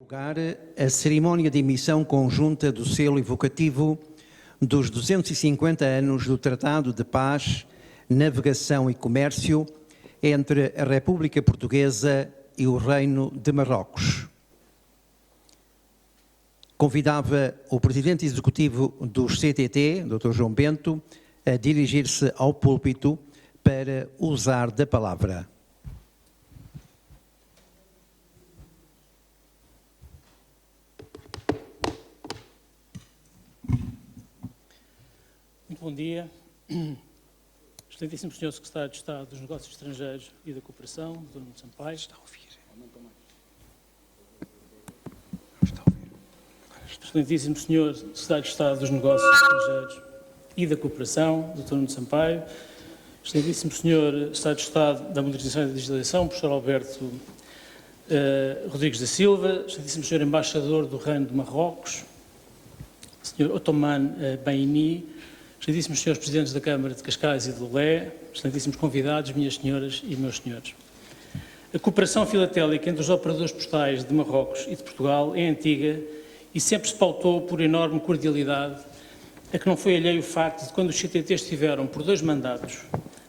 Lugar a cerimónia de emissão conjunta do selo evocativo dos 250 anos do Tratado de Paz, Navegação e Comércio entre a República Portuguesa e o Reino de Marrocos. Convidava o Presidente Executivo do CTT, Dr. João Bento, a dirigir-se ao púlpito para usar da palavra. Muito bom dia. Excelentíssimo Sr. Secretário de Estado dos Negócios Estrangeiros e da Cooperação, Dr. Nuno Sampaio. Está a ouvir? Excelentíssimo Sr. Secretário de Estado dos Negócios Estrangeiros e da Cooperação, Dr. Nuno Sampaio. Excelentíssimo Sr. Secretário de Estado da Modernização e da Digitalização, Professor Alberto Rodrigues da Silva. Excelentíssimo Sr. Embaixador do Reino de Marrocos, Sr. Otoman Baini. Excelentíssimos Srs. Presidentes da Câmara de Cascais e de Lolé, excelentíssimos convidados, minhas senhoras e meus senhores. A cooperação filatélica entre os operadores postais de Marrocos e de Portugal é antiga e sempre se pautou por enorme cordialidade, a que não foi alheio o facto de quando os CTTs estiveram por 2 mandatos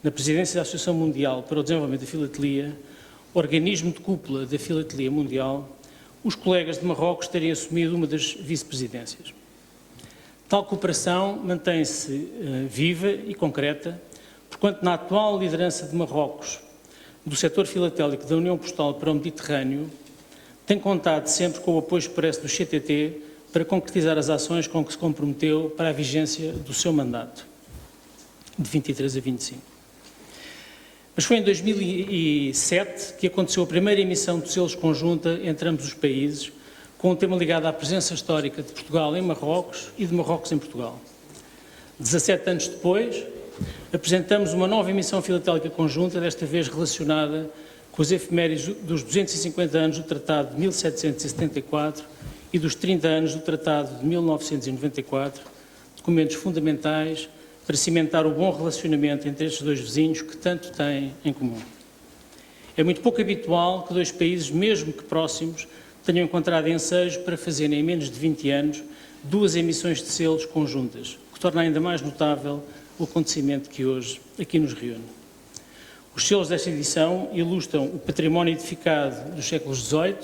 na presidência da Associação Mundial para o Desenvolvimento da Filatelia, organismo de cúpula da Filatelia Mundial, os colegas de Marrocos terem assumido uma das vice-presidências. Tal cooperação mantém-se viva e concreta, porquanto na atual liderança de Marrocos do setor filatélico da União Postal para o Mediterrâneo, tem contado sempre com o apoio expresso do CTT para concretizar as ações com que se comprometeu para a vigência do seu mandato, de 23 a 25. Mas foi em 2007 que aconteceu a primeira emissão de selos conjunta entre ambos os países, com um tema ligado à presença histórica de Portugal em Marrocos e de Marrocos em Portugal. 17 anos depois, apresentamos uma nova emissão filatélica conjunta, desta vez relacionada com os efemérides dos 250 anos do Tratado de 1774 e dos 30 anos do Tratado de 1994, documentos fundamentais para cimentar o bom relacionamento entre estes dois vizinhos que tanto têm em comum. É muito pouco habitual que 2 países, mesmo que próximos, tenham encontrado ensejo para fazerem em menos de 20 anos 2 emissões de selos conjuntas, o que torna ainda mais notável o acontecimento que hoje aqui nos reúne. Os selos desta edição ilustram o património edificado dos séculos XVIII,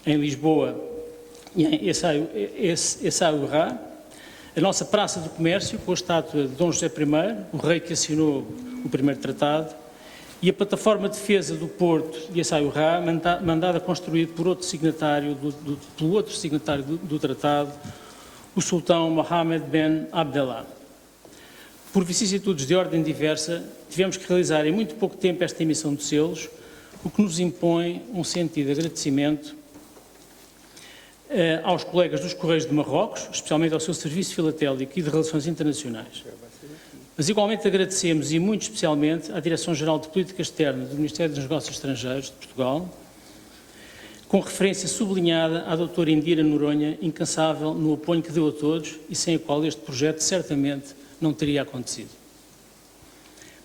em Lisboa e em Essaouira, a nossa Praça do Comércio, com a estátua de Dom José I, o rei que assinou o primeiro tratado, e a plataforma de defesa do Porto de Essaouira, mandada construir por outro signatário do tratado, o sultão Mohammed Ben Abdallah. Por vicissitudes de ordem diversa, tivemos que realizar em muito pouco tempo esta emissão de selos, o que nos impõe um sentido de agradecimento aos colegas dos Correios de Marrocos, especialmente ao seu Serviço Filatélico e de Relações Internacionais. Mas igualmente agradecemos, e muito especialmente, à Direção-Geral de Política Externa do Ministério dos Negócios Estrangeiros de Portugal, com referência sublinhada à doutora Indira Noronha, incansável no apoio que deu a todos e sem a qual este projeto certamente não teria acontecido.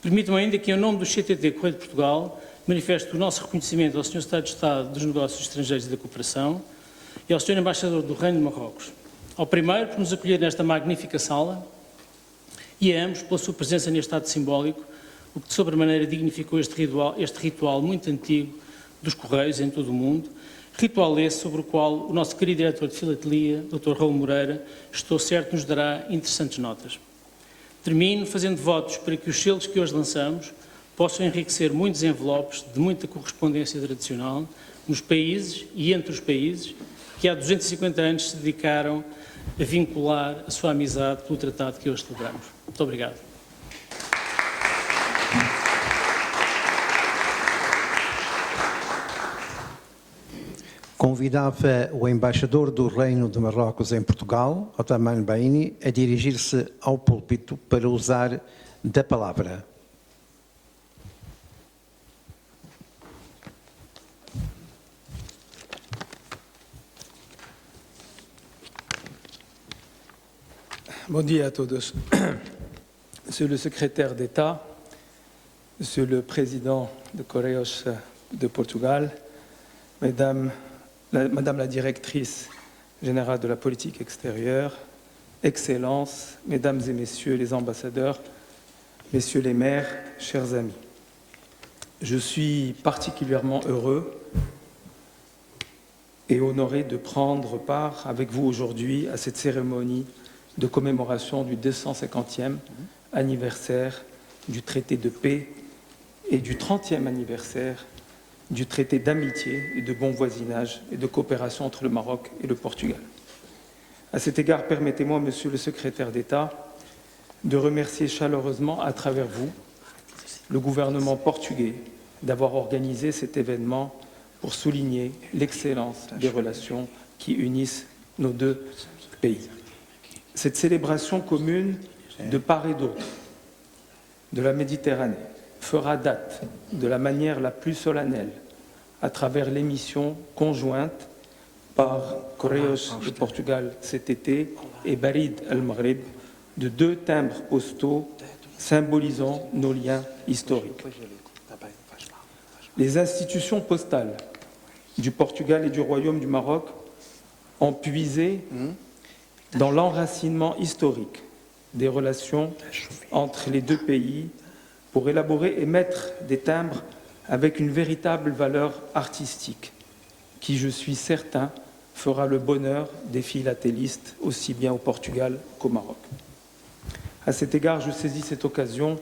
Permitam-me ainda que, em nome do CTT Correio de Portugal, manifeste o nosso reconhecimento ao Sr. Secretário de Estado dos Negócios Estrangeiros e da Cooperação e ao Sr. Embaixador do Reino de Marrocos. Ao primeiro, por nos acolher nesta magnífica sala, e a ambos pela sua presença neste ato simbólico, o que de sobremaneira dignificou este ritual muito antigo dos Correios em todo o mundo, ritual esse sobre o qual o nosso querido diretor de filatelia, Dr. Raul Moreira, estou certo nos dará interessantes notas. Termino fazendo votos para que os selos que hoje lançamos possam enriquecer muitos envelopes de muita correspondência tradicional nos países e entre os países que há 250 anos se dedicaram a vincular a sua amizade pelo tratado que hoje celebramos. Muito obrigado. Convidava o embaixador do Reino de Marrocos em Portugal, Otoman Baini, a dirigir-se ao púlpito para usar da palavra. Bom dia a todos. Monsieur le secrétaire d'État, Monsieur le Président de Correios de Portugal, Mesdames Madame la directrice générale de la politique extérieure, Excellences, Mesdames et Messieurs les ambassadeurs, Messieurs les maires, chers amis. Je suis particulièrement heureux et honoré de prendre part avec vous aujourd'hui à cette cérémonie de commémoration du 250e anniversaire du traité de paix et du 30e anniversaire du traité d'amitié et de bon voisinage et de coopération entre le Maroc et le Portugal. À cet égard, permettez-moi, Monsieur le secrétaire d'État, de remercier chaleureusement à travers vous le gouvernement portugais d'avoir organisé cet événement pour souligner l'excellence des relations qui unissent nos deux pays. Cette célébration commune de part et d'autre de la Méditerranée fera date de la manière la plus solennelle à travers l'émission conjointe par Correios de Portugal cet été et Barid al-Maghrib de 2 timbres postaux symbolisant nos liens historiques. Les institutions postales du Portugal et du Royaume du Maroc ont puisé dans l'enracinement historique des relations entre les deux pays pour élaborer et mettre des timbres avec une véritable valeur artistique qui, je suis certain, fera le bonheur des philatélistes aussi bien au Portugal qu'au Maroc. À cet égard, je saisis cette occasion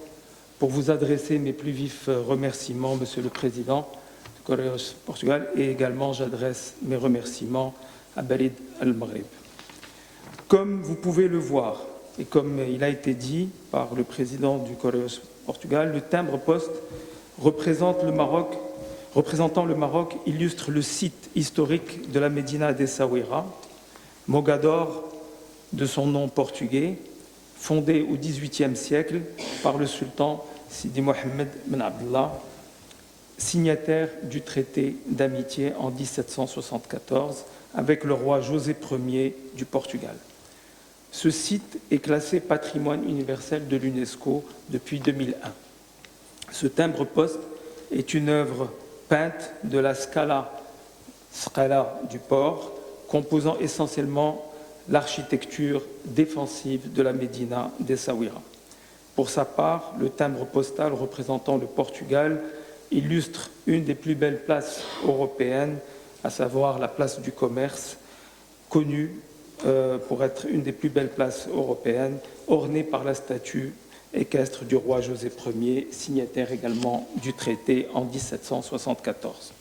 pour vous adresser mes plus vifs remerciements, Monsieur le Président de Correios Portugal, et également j'adresse mes remerciements à Barid al-Maghrib. Comme vous pouvez le voir, et comme il a été dit par le président du Correios Portugal, le timbre-poste représentant le Maroc illustre le site historique de la Médina d'Essaouira, Mogador de son nom portugais, fondé au XVIIIe siècle par le sultan Sidi Mohammed Ben Abdallah, signataire du traité d'amitié en 1774 avec le roi José Ier du Portugal. Ce site est classé patrimoine universel de l'UNESCO depuis 2001. Ce timbre-poste est une œuvre peinte de la Scala du port, composant essentiellement l'architecture défensive de la Médina d'Essaouira. Pour sa part, le timbre postal représentant le Portugal illustre une des plus belles places européennes, à savoir la place du commerce, connue pour être une des plus belles places européennes, ornée par la statue équestre du roi José Ier, signataire également du traité en 1774.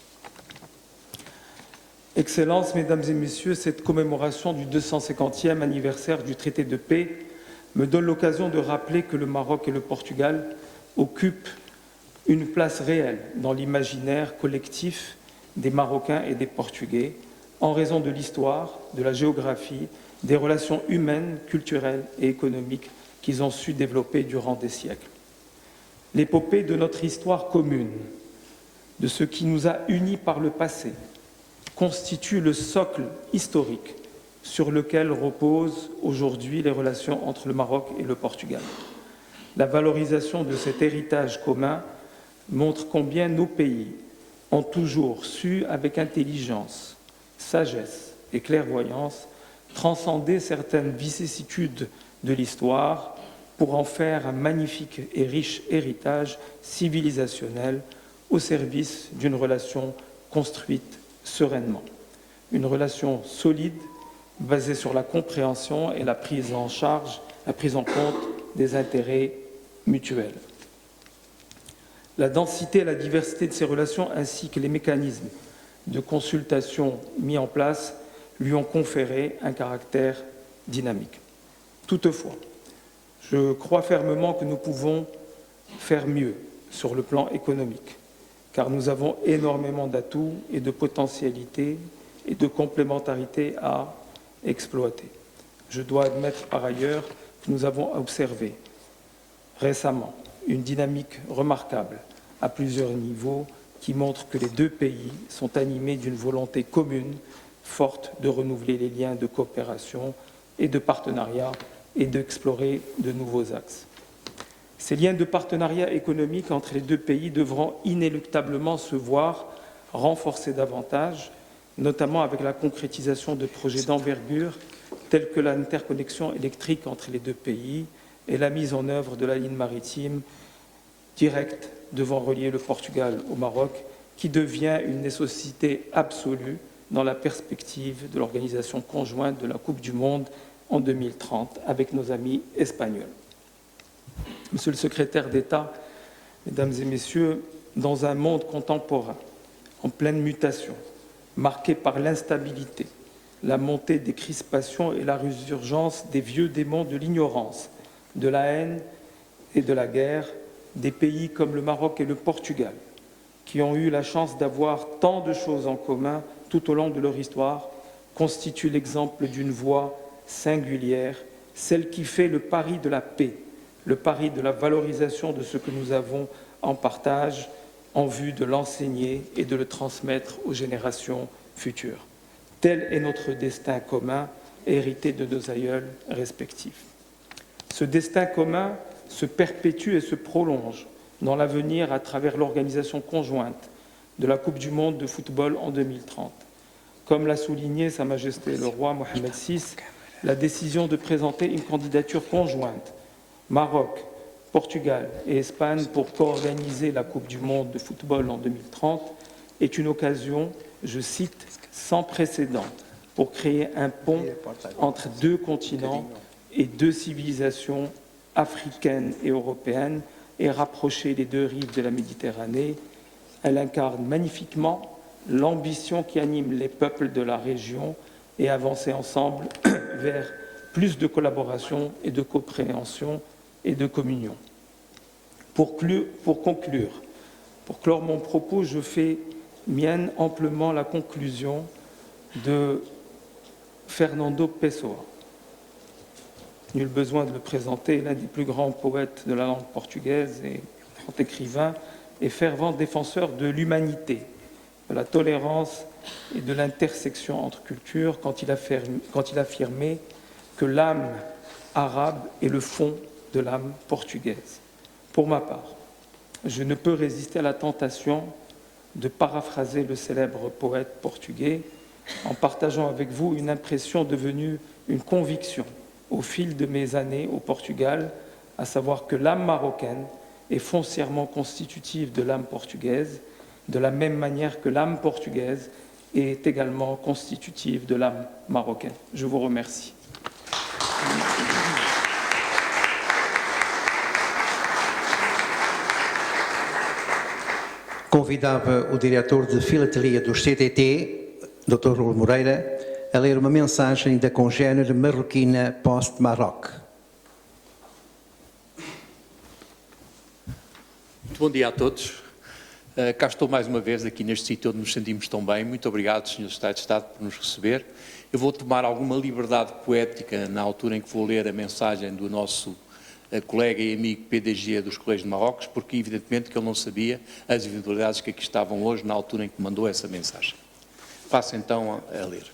Excellences, Mesdames et Messieurs, cette commémoration du 250e anniversaire du traité de paix me donne l'occasion de rappeler que le Maroc et le Portugal occupent une place réelle dans l'imaginaire collectif des Marocains et des Portugais en raison de l'histoire, de la géographie, des relations humaines, culturelles et économiques qu'ils ont su développer durant des siècles. L'épopée de notre histoire commune, de ce qui nous a unis par le passé, constitue le socle historique sur lequel reposent aujourd'hui les relations entre le Maroc et le Portugal. La valorisation de cet héritage commun montre combien nos pays ont toujours su, avec intelligence, sagesse et clairvoyance, transcender certaines vicissitudes de l'histoire pour en faire un magnifique et riche héritage civilisationnel au service d'une relation construite sereinement. Une relation solide basée sur la compréhension et la prise en charge, la prise en compte des intérêts mutuels. La densité et la diversité de ces relations ainsi que les mécanismes de consultation mis en place lui ont conféré un caractère dynamique. Toutefois, je crois fermement que nous pouvons faire mieux sur le plan économique, car nous avons énormément d'atouts et de potentialités et de complémentarité à exploiter. Je dois admettre par ailleurs que nous avons observé récemment une dynamique remarquable à plusieurs niveaux qui montre que les deux pays sont animés d'une volonté commune forte de renouveler les liens de coopération et de partenariat et d'explorer de nouveaux axes. Ces liens de partenariat économique entre les deux pays devront inéluctablement se voir renforcés davantage notamment avec la concrétisation de projets d'envergure tels que l'interconnexion électrique entre les deux pays et la mise en œuvre de la ligne maritime directe devant relier le Portugal au Maroc, qui devient une nécessité absolue dans la perspective de l'organisation conjointe de la Coupe du Monde en 2030 avec nos amis espagnols. Monsieur le secrétaire d'État, Mesdames et Messieurs, dans un monde contemporain, en pleine mutation, marqué par l'instabilité, la montée des crispations et la résurgence des vieux démons de l'ignorance, de la haine et de la guerre, des pays comme le Maroc et le Portugal, qui ont eu la chance d'avoir tant de choses en commun tout au long de leur histoire, constituent l'exemple d'une voie singulière, celle qui fait le pari de la paix, le pari de la valorisation de ce que nous avons en partage, en vue de l'enseigner et de le transmettre aux générations futures. Tel est notre destin commun, hérité de nos aïeuls respectifs. Ce destin commun se perpétue et se prolonge dans l'avenir à travers l'organisation conjointe de la Coupe du Monde de football en 2030. Comme l'a souligné Sa Majesté le roi Mohamed VI, la décision de présenter une candidature conjointe, Maroc, Portugal et Espagne, pour co-organiser la Coupe du Monde de football en 2030 est une occasion, je cite, sans précédent pour créer un pont entre deux continents et deux civilisations africaines et européennes et rapprocher les deux rives de la Méditerranée. Elle incarne magnifiquement l'ambition qui anime les peuples de la région et avancer ensemble vers plus de collaboration et de compréhension et de communion. Pour clore mon propos, je fais mienne amplement la conclusion de Fernando Pessoa. Nul besoin de le présenter, l'un des plus grands poètes de la langue portugaise et grand écrivain et fervent défenseur de l'humanité, de la tolérance et de l'intersection entre cultures quand il affirmait que l'âme arabe est le fond de l'âme portugaise. Pour ma part, je ne peux résister à la tentation de paraphraser le célèbre poète portugais en partageant avec vous une impression devenue une conviction au fil de mes années au Portugal, à savoir que l'âme marocaine est foncièrement constitutive de l'âme portugaise, de la même manière que l'âme portugaise est également constitutive de l'âme marocaine. Je vous remercie. Convidava o diretor de filatelia do CTT, Dr. Raul Moreira, a ler uma mensagem da congénere marroquina post-Maroc. Muito bom dia a todos. Cá estou mais uma vez aqui neste sítio onde nos sentimos tão bem. Muito obrigado, Sr. Secretário de Estado, por nos receber. Eu vou tomar alguma liberdade poética na altura em que vou ler a mensagem do nosso colega e amigo PDG dos Correios de Marrocos, porque evidentemente que ele não sabia as individualidades que aqui estavam hoje na altura em que mandou essa mensagem. Passo então a ler.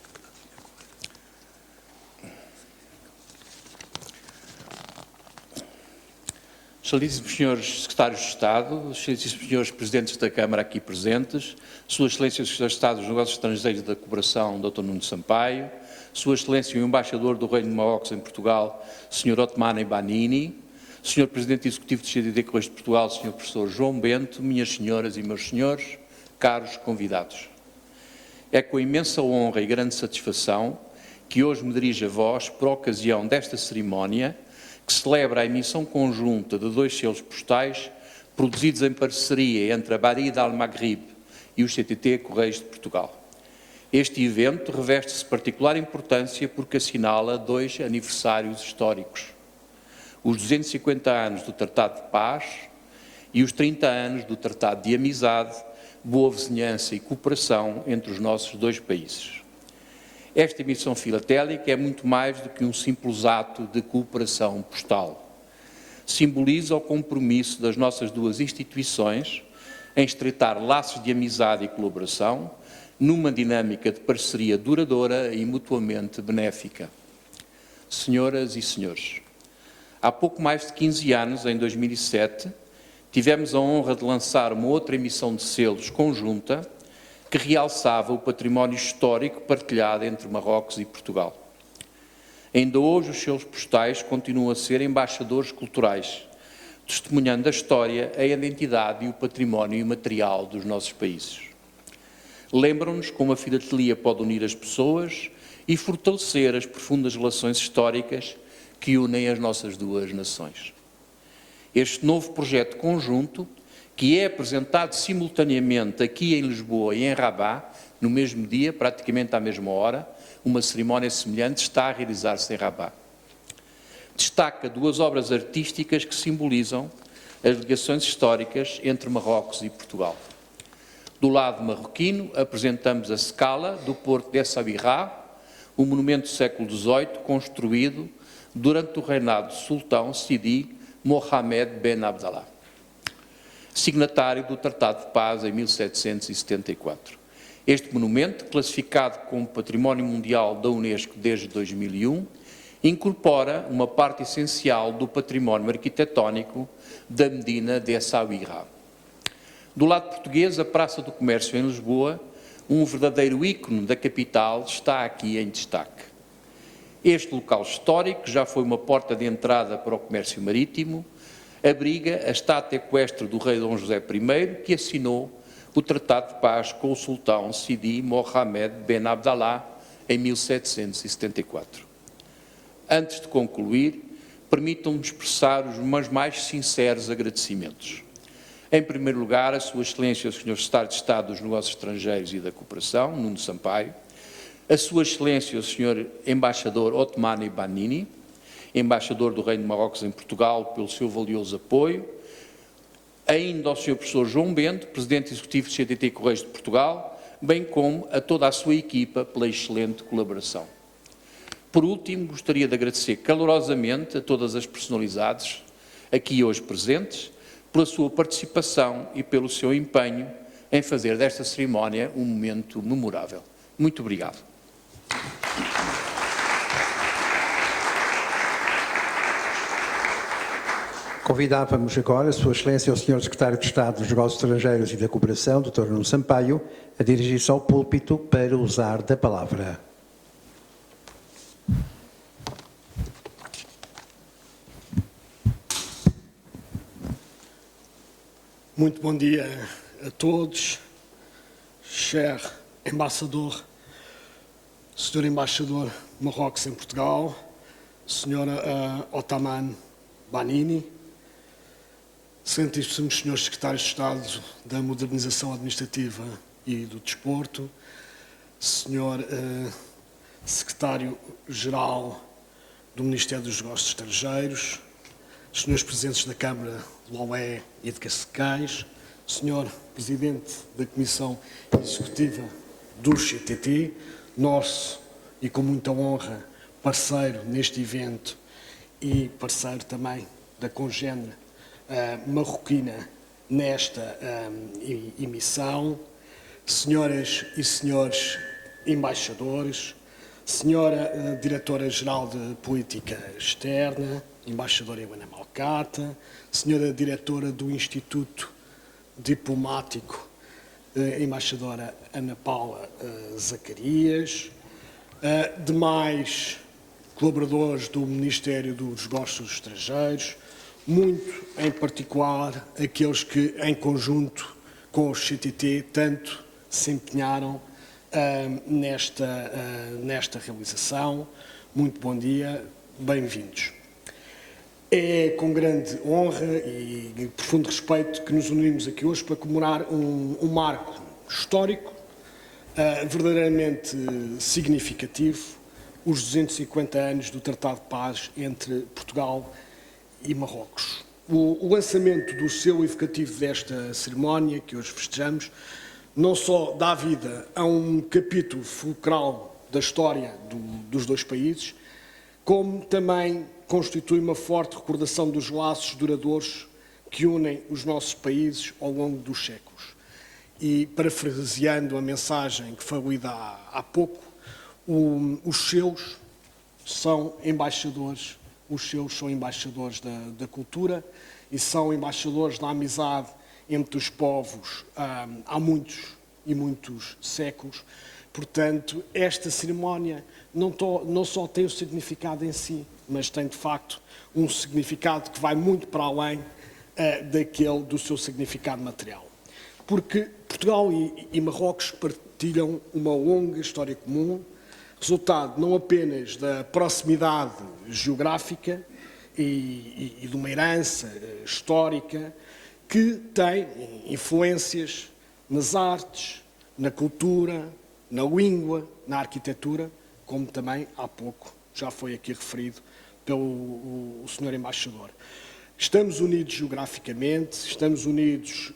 Excelentíssimos senhores secretários de Estado, excelentíssimos senhores presidentes da Câmara aqui presentes, Sua Excelência o Secretário de Estado dos Negócios Estrangeiros e da Cooperação, Dr. Nuno Sampaio, Sua Excelência o Embaixador do Reino de Marrocos em Portugal, Sr. Othmane Banini, Sr. Presidente Executivo do CDD Correios de Portugal, Sr. Professor João Bento, minhas senhoras e meus senhores, caros convidados. É com imensa honra e grande satisfação que hoje me dirijo a vós por ocasião desta cerimónia que celebra a emissão conjunta de 2 selos postais produzidos em parceria entre a Barida Al-Maghrib e o CTT Correios de Portugal. Este evento reveste-se particular importância porque assinala 2 aniversários históricos: os 250 anos do Tratado de Paz e os 30 anos do Tratado de Amizade, Boa Vizinhança e Cooperação entre os nossos 2 países. Esta emissão filatélica é muito mais do que um simples ato de cooperação postal. Simboliza o compromisso das nossas 2 instituições em estreitar laços de amizade e colaboração numa dinâmica de parceria duradoura e mutuamente benéfica. Senhoras e senhores, há pouco mais de 15 anos, em 2007, tivemos a honra de lançar uma outra emissão de selos conjunta, que realçava o património histórico partilhado entre Marrocos e Portugal. Ainda hoje, os seus postais continuam a ser embaixadores culturais, testemunhando a história, a identidade e o património imaterial dos nossos países. Lembram-nos como a filatelia pode unir as pessoas e fortalecer as profundas relações históricas que unem as nossas duas nações. Este novo projeto conjunto, que é apresentado simultaneamente aqui em Lisboa e em Rabat, no mesmo dia, praticamente à mesma hora, uma cerimónia semelhante está a realizar-se em Rabat. Destaca duas obras artísticas que simbolizam as ligações históricas entre Marrocos e Portugal. Do lado marroquino, apresentamos a Scala do Porto de Essaouira, um monumento do século XVIII construído durante o reinado do sultão Sidi Mohammed Ben Abdallah, signatário do Tratado de Paz em 1774. Este monumento, classificado como Património Mundial da Unesco desde 2001, incorpora uma parte essencial do património arquitetónico da Medina de Essaouira. Do lado português, a Praça do Comércio em Lisboa, um verdadeiro ícone da capital, está aqui em destaque. Este local histórico, que já foi uma porta de entrada para o comércio marítimo, abriga a estátua equestre do rei Dom José I, que assinou o Tratado de Paz com o sultão Sidi Mohammed Ben Abdallah em 1774. Antes de concluir, permitam-me expressar os meus mais sinceros agradecimentos. Em primeiro lugar, a Sua Excelência, o Sr. Secretário de Estado dos Negócios Estrangeiros e da Cooperação, Nuno Sampaio, a Sua Excelência, o Sr. Embaixador Othmane Banini, Embaixador do Reino de Marrocos em Portugal, pelo seu valioso apoio, ainda ao Sr. Professor João Bento, Presidente Executivo do CTT Correios de Portugal, bem como a toda a sua equipa pela excelente colaboração. Por último, gostaria de agradecer calorosamente a todas as personalidades aqui hoje presentes, pela sua participação e pelo seu empenho em fazer desta cerimónia um momento memorável. Muito obrigado. Convidávamos agora a Sua Excelência, o Sr. Secretário de Estado dos Negócios Estrangeiros e da Cooperação, Dr. Nuno Sampaio, a dirigir-se ao púlpito para usar da palavra. Muito bom dia a todos, cher embaixador, Sr. Embaixador de Marrocos em Portugal, Sra. Othmane Banini, excelentíssimos Srs. Secretários de Estado da Modernização Administrativa e do Desporto, Sr. Secretário-Geral do Ministério dos Negócios Estrangeiros, Srs. Presidentes da Câmara de Lolé e de Cascais, Sr. Presidente da Comissão Executiva do CTT, nosso e com muita honra parceiro neste evento e parceiro também da congênere marroquina nesta emissão, senhoras e senhores embaixadores, senhora Diretora-Geral de Política Externa, embaixadora Helena Malcata, senhora Diretora do Instituto Diplomático, embaixadora Ana Paula Zacarias, demais colaboradores do Ministério dos Negócios Estrangeiros, muito em particular aqueles que, em conjunto com o CTT, tanto se empenharam nesta realização. Muito bom dia, bem-vindos. É com grande honra e profundo respeito que nos unimos aqui hoje para comemorar um marco histórico verdadeiramente significativo, os 250 anos do Tratado de Paz entre Portugal e Marrocos. O lançamento do selo evocativo desta cerimónia, que hoje festejamos, não só dá vida a um capítulo fulcral da história dos dois países, como também constitui uma forte recordação dos laços duradouros que unem os nossos países ao longo dos séculos. E, parafraseando a mensagem que foi lida há pouco, os seus são embaixadores da cultura e são embaixadores da amizade entre os povos há muitos e muitos séculos. Portanto, esta cerimónia não só tem o significado em si, mas tem, de facto, um significado que vai muito para além daquele do seu significado material. Porque Portugal e Marrocos partilham uma longa história comum, resultado não apenas da proximidade geográfica e de uma herança histórica que tem influências nas artes, na cultura, na língua, na arquitetura, como também há pouco já foi aqui referido pelo Sr. Embaixador. Estamos unidos geograficamente, estamos unidos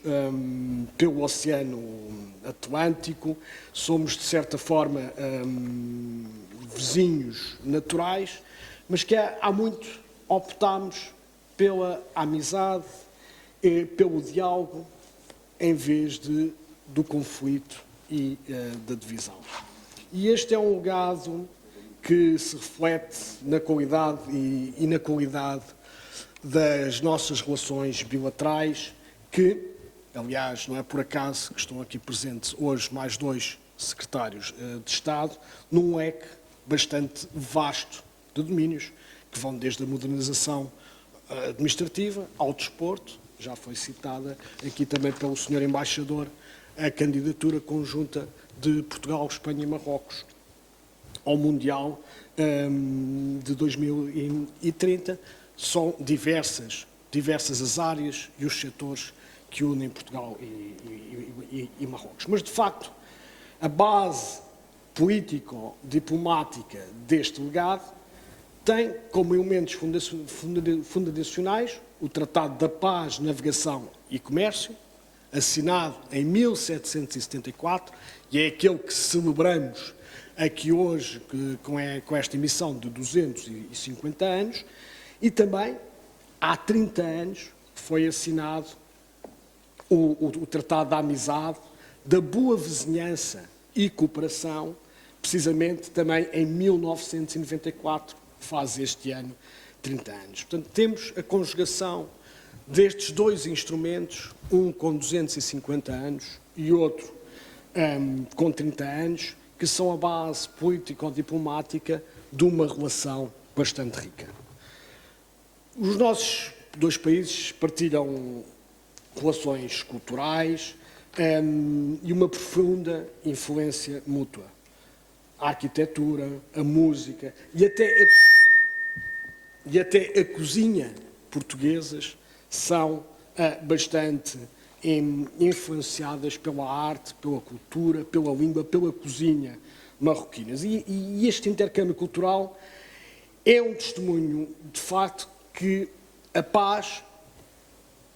pelo Oceano Atlântico, somos, de certa forma, vizinhos naturais, mas que há muito optámos pela amizade, pelo diálogo, em vez do conflito e da divisão. E este é um legado que se reflete na qualidade e na qualidade das nossas relações bilaterais, que, aliás, não é por acaso que estão aqui presentes hoje mais 2 secretários de Estado, num leque bastante vasto de domínios, que vão desde a modernização administrativa ao desporto, já foi citada aqui também pelo Sr. Embaixador, a candidatura conjunta de Portugal, Espanha e Marrocos ao Mundial de 2030. São diversas as áreas e os setores que unem Portugal e Marrocos. Mas, de facto, a base político-diplomática deste legado tem como elementos fundacionais o Tratado da Paz, Navegação e Comércio, assinado em 1774, e é aquele que celebramos aqui hoje com esta emissão de 250 anos, e também há 30 anos foi assinado o Tratado da Amizade, da Boa Vizinhança e Cooperação, precisamente também em 1994, faz este ano 30 anos. Portanto, temos a conjugação destes 2 instrumentos, um com 250 anos e outro com 30 anos, que são a base político-diplomática de uma relação bastante rica. Os nossos 2 países partilham relações culturais e uma profunda influência mútua. A arquitetura, a música e até a cozinha portuguesas são bastante influenciadas pela arte, pela cultura, pela língua, pela cozinha marroquinas. E este intercâmbio cultural é um testemunho, de facto, que a paz,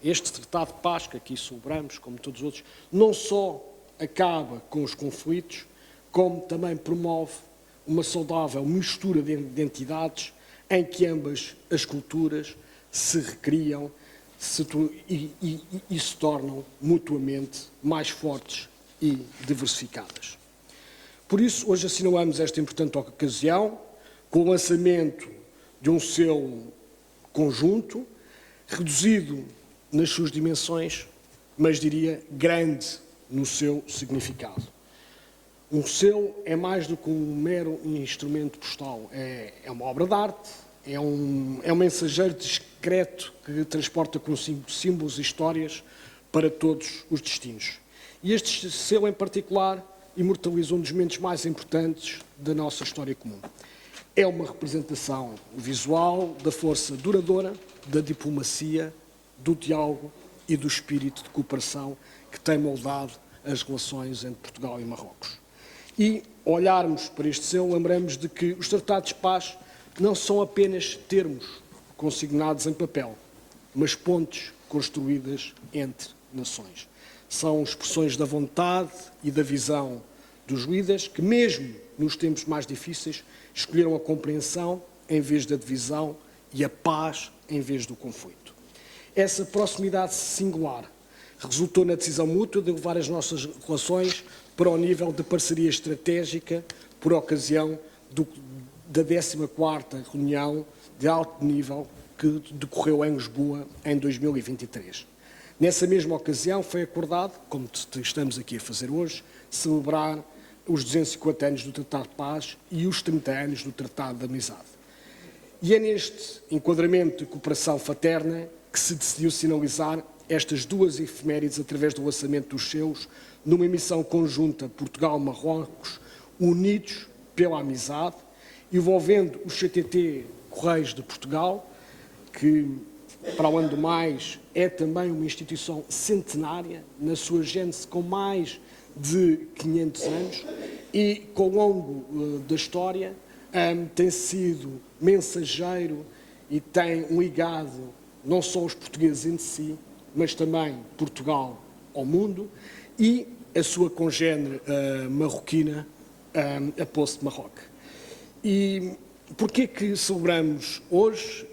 este Tratado de Paz, que aqui celebramos, como todos os outros, não só acaba com os conflitos, como também promove uma saudável mistura de identidades em que ambas as culturas se recriam e se tornam mutuamente mais fortes e diversificadas. Por isso, hoje assinalamos esta importante ocasião com o lançamento de um selo conjunto, reduzido nas suas dimensões, mas diria grande no seu significado. Um selo é mais do que um mero instrumento postal, é uma obra de arte, é um mensageiro discreto que transporta consigo símbolos e histórias para todos os destinos. E este selo, em particular, imortaliza um dos momentos mais importantes da nossa história comum. É uma representação visual da força duradoura, da diplomacia, do diálogo e do espírito de cooperação que tem moldado as relações entre Portugal e Marrocos. E, ao olharmos para este selo, lembramos de que os tratados de paz não são apenas termos consignados em papel, mas pontes construídas entre nações. São expressões da vontade e da visão dos líderes que, mesmo nos tempos mais difíceis, escolheram a compreensão em vez da divisão e a paz em vez do conflito. Essa proximidade singular resultou na decisão mútua de levar as nossas relações para o nível de parceria estratégica por ocasião da 14ª reunião de alto nível que decorreu em Lisboa em 2023. Nessa mesma ocasião foi acordado, como estamos aqui a fazer hoje, celebrar os 250 anos do Tratado de Paz e os 30 anos do Tratado de Amizade. E é neste enquadramento de cooperação fraterna que se decidiu sinalizar estas duas efemérides através do lançamento dos selos numa emissão conjunta Portugal-Marrocos, unidos pela amizade, envolvendo o CTT Correios de Portugal, que, para além do mais, é também uma instituição centenária, na sua gênese com mais de 500 anos, e, ao longo da história, tem sido mensageiro e tem ligado não só os portugueses em si, mas também Portugal ao mundo, e a sua congénere marroquina, a Poço de Marroco. E porquê que celebramos hoje?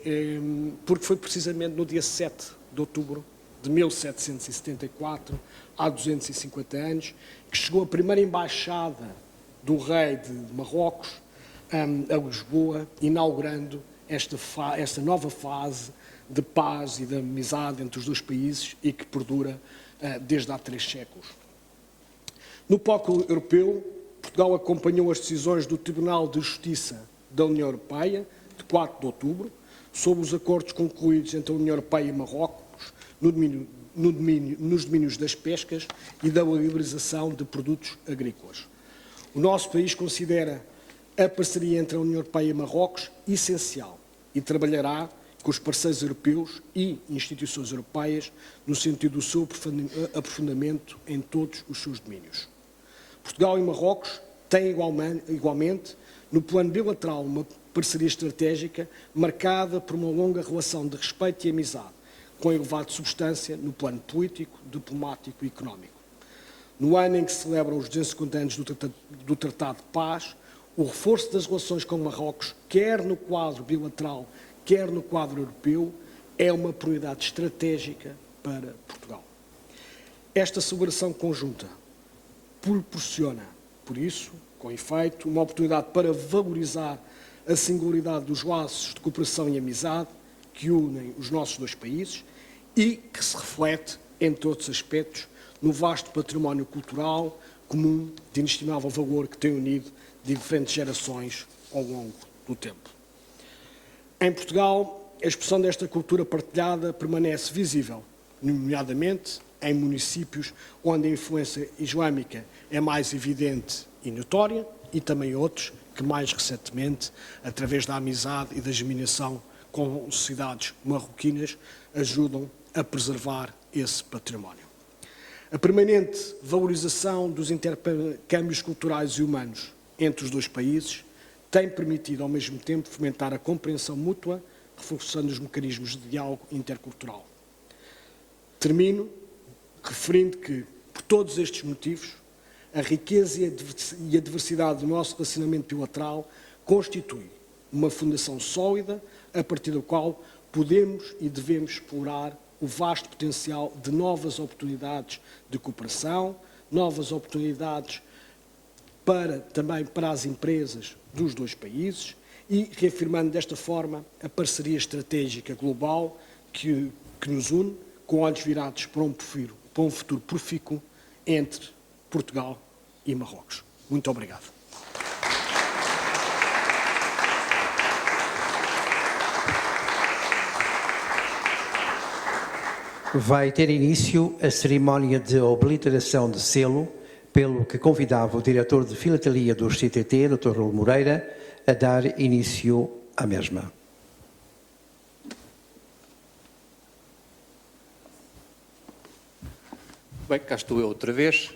Porque foi precisamente no dia 7 de outubro de 1774, há 250 anos, que chegou a primeira embaixada do rei de Marrocos a Lisboa, inaugurando esta nova fase de paz e de amizade entre os dois países e que perdura desde há 3 séculos. No palco europeu, Portugal acompanhou as decisões do Tribunal de Justiça da União Europeia, de 4 de outubro, sobre os acordos concluídos entre a União Europeia e Marrocos nos domínios das pescas e da liberalização de produtos agrícolas. O nosso país considera a parceria entre a União Europeia e Marrocos essencial e trabalhará com os parceiros europeus e instituições europeias no sentido do seu aprofundamento em todos os seus domínios. Portugal e Marrocos têm igualmente, no plano bilateral, uma parceria estratégica marcada por uma longa relação de respeito e amizade, com elevada substância no plano político, diplomático e económico. No ano em que se celebram os 250 anos do Tratado de Paz, o reforço das relações com Marrocos, quer no quadro bilateral, quer no quadro europeu, é uma prioridade estratégica para Portugal. Esta celebração conjunta proporciona, por isso, com efeito, uma oportunidade para valorizar a singularidade dos laços de cooperação e amizade que unem os nossos dois países e que se reflete, entre outros aspectos, no vasto património cultural comum de inestimável valor que tem unido diferentes gerações ao longo do tempo. Em Portugal, a expressão desta cultura partilhada permanece visível, nomeadamente em municípios onde a influência islâmica é mais evidente e notória, e também outros que mais recentemente, através da amizade e da germinação com sociedades marroquinas, ajudam a preservar esse património. A permanente valorização dos intercâmbios culturais e humanos entre os dois países tem permitido, ao mesmo tempo, fomentar a compreensão mútua, reforçando os mecanismos de diálogo intercultural. Termino referindo que, por todos estes motivos, a riqueza e a diversidade do nosso relacionamento bilateral constitui uma fundação sólida a partir da qual podemos e devemos explorar o vasto potencial de novas oportunidades de cooperação, novas oportunidades também para as empresas dos dois países e reafirmando desta forma a parceria estratégica global que nos une, com olhos virados para um futuro profícuo entre Portugal e Marrocos. Muito obrigado. Vai ter início a cerimónia de obliteração de selo, pelo que convidava o diretor de filatelia do CTT, Dr. Raul Moreira, a dar início à mesma. Bem, cá estou eu outra vez.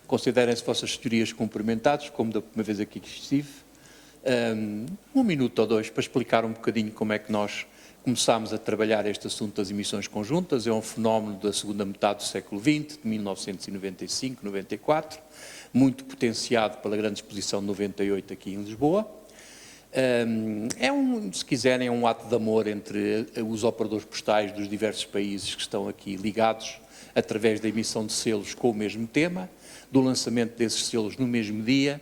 Considerem-se vossas senhorias cumprimentados, como da primeira vez aqui que estive. 1 minuto ou 2 para explicar um bocadinho como é que nós começámos a trabalhar este assunto das emissões conjuntas. É um fenómeno da segunda metade do século XX, de 1995-94, muito potenciado pela grande exposição de 98 aqui em Lisboa. Se quiserem, é um ato de amor entre os operadores postais dos diversos países que estão aqui ligados, através da emissão de selos com o mesmo tema, do lançamento desses selos no mesmo dia,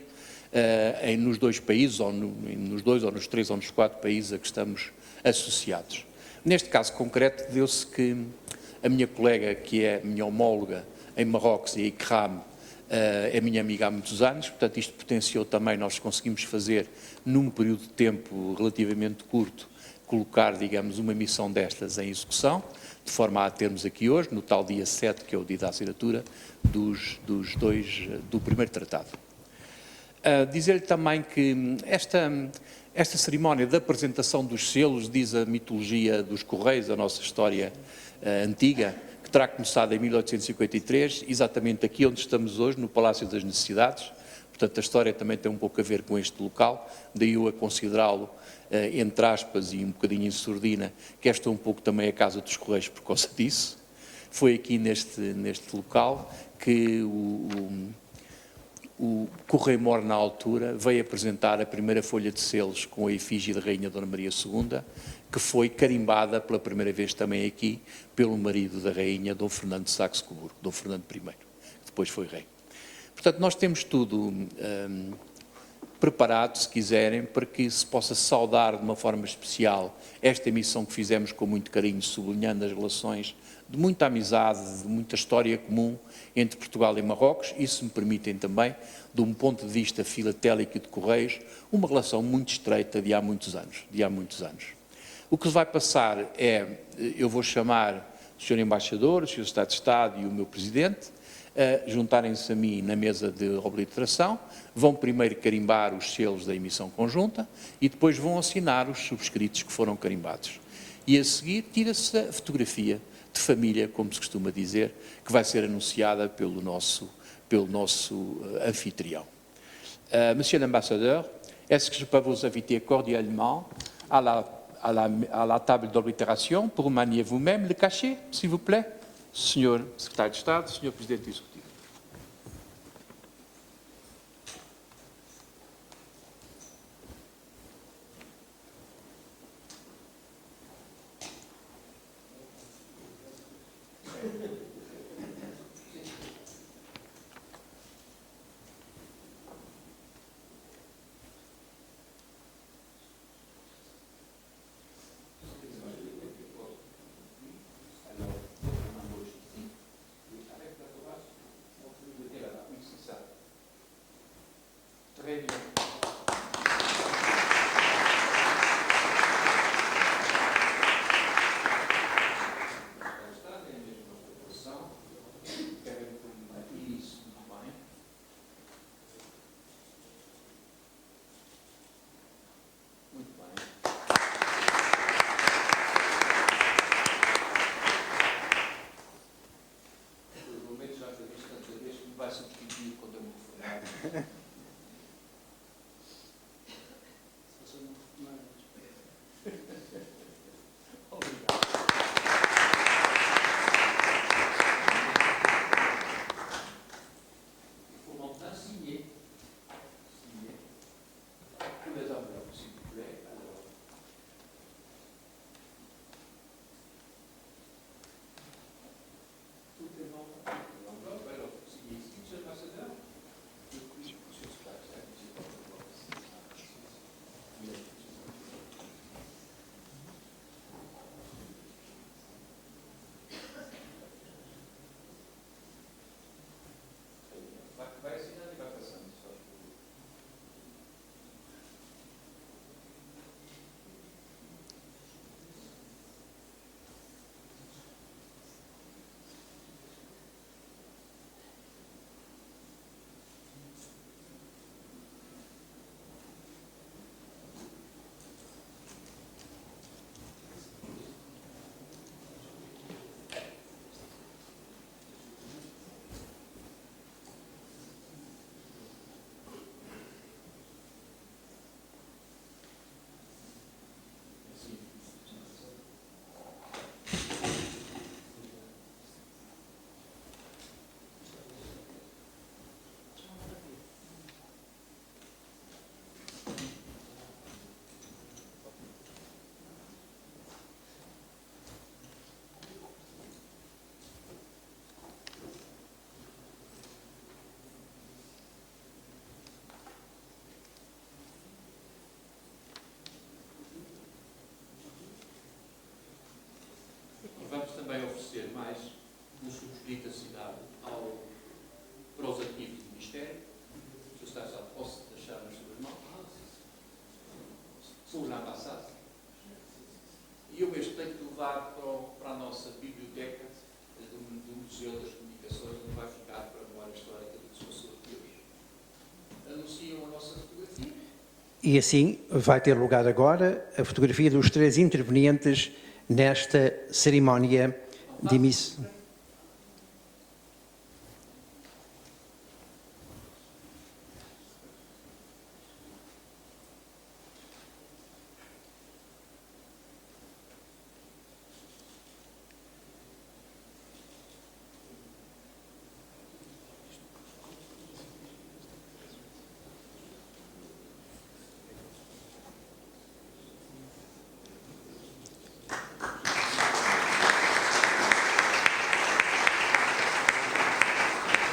nos dois países, ou nos 2, ou nos 3, ou nos 4 países a que estamos associados. Neste caso concreto, deu-se que A minha colega, que é minha homóloga em Marrocos e Ikram, é minha amiga há muitos anos, portanto isto potenciou também, nós conseguimos fazer num período de tempo relativamente curto, colocar, digamos, uma missão destas em execução, de forma a termos aqui hoje, no tal dia 7, que é o dia da assinatura, do primeiro tratado. Dizer-lhe também que esta cerimónia da apresentação dos selos, diz a mitologia dos Correios, a nossa história antiga, que terá começado em 1853, exatamente aqui onde estamos hoje, no Palácio das Necessidades. Portanto, a história também tem um pouco a ver com este local, daí eu a considerá-lo, entre aspas, e um bocadinho em sordina, que esta é um pouco também a Casa dos Correios por causa disso. Foi aqui neste local que o Correio-Mor, na altura, veio apresentar a primeira folha de selos com a efígie da Rainha Dona Maria II, que foi carimbada pela primeira vez também aqui pelo marido da Rainha, Dom Fernando de Saxe-Coburgo, Dom Fernando I, que depois foi rei. Portanto, nós temos tudo preparado, se quiserem, para que se possa saudar de uma forma especial esta emissão que fizemos com muito carinho, sublinhando as relações de muita amizade, de muita história comum entre Portugal e Marrocos, e, se me permitem também, de um ponto de vista filatélico e de Correios, uma relação muito estreita de há muitos anos. O que vai passar é, eu vou chamar o Sr. Embaixador, o Sr. Secretário de Estado e o meu Presidente, a juntarem-se a mim na mesa de obliteração, vão primeiro carimbar os selos da emissão conjunta e depois vão assinar os subscritos que foram carimbados. E a seguir tira-se a fotografia de família, como se costuma dizer, que vai ser anunciada pelo nosso anfitrião. Monsieur l'ambassadeur, est-ce que je peux vous inviter cordialement à la table d'oblitération pour manier vous-même le cachet, s'il vous plaît? Senhor Secretário de Estado, Senhor Presidente do Executivo. dita cidade para os arquivos do Ministério. O Sr. Secretário de Estado, posso deixar nas suas mãos? Sou já passado. E eu mesmo tenho que levar para a nossa biblioteca do Museu das Comunicações, onde vai ficar para a memória histórica do que se passou aqui hoje. Anunciam a nossa fotografia. E assim vai ter lugar agora a fotografia dos 3 intervenientes nesta cerimónia de emissão.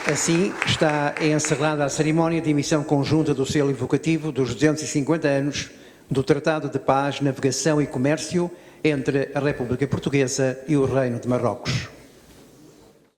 Assim está encerrada a cerimónia de emissão conjunta do selo evocativo dos 250 anos do Tratado de Paz, Navegação e Comércio entre a República Portuguesa e o Reino de Marrocos.